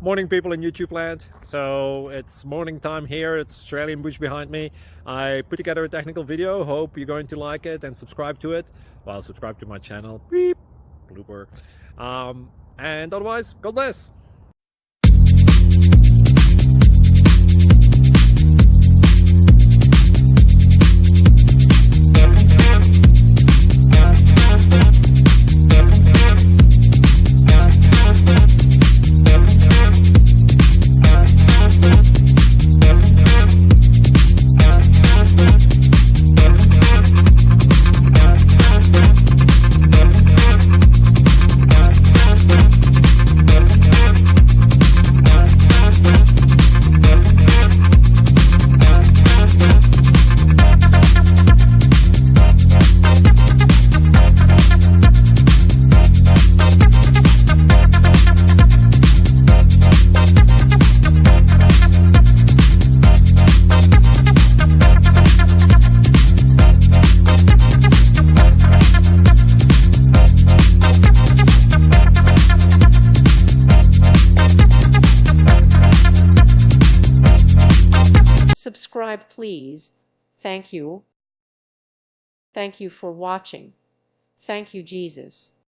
Morning, people in YouTube land. So it's morning time here. It's Australian bush behind me. I put together a technical video. Hope you're going to like it and subscribe to it. Well, subscribe to my channel. Beep. Blooper. And otherwise, God bless. Subscribe, please. Thank you. Thank you for watching. Thank you, Jesus.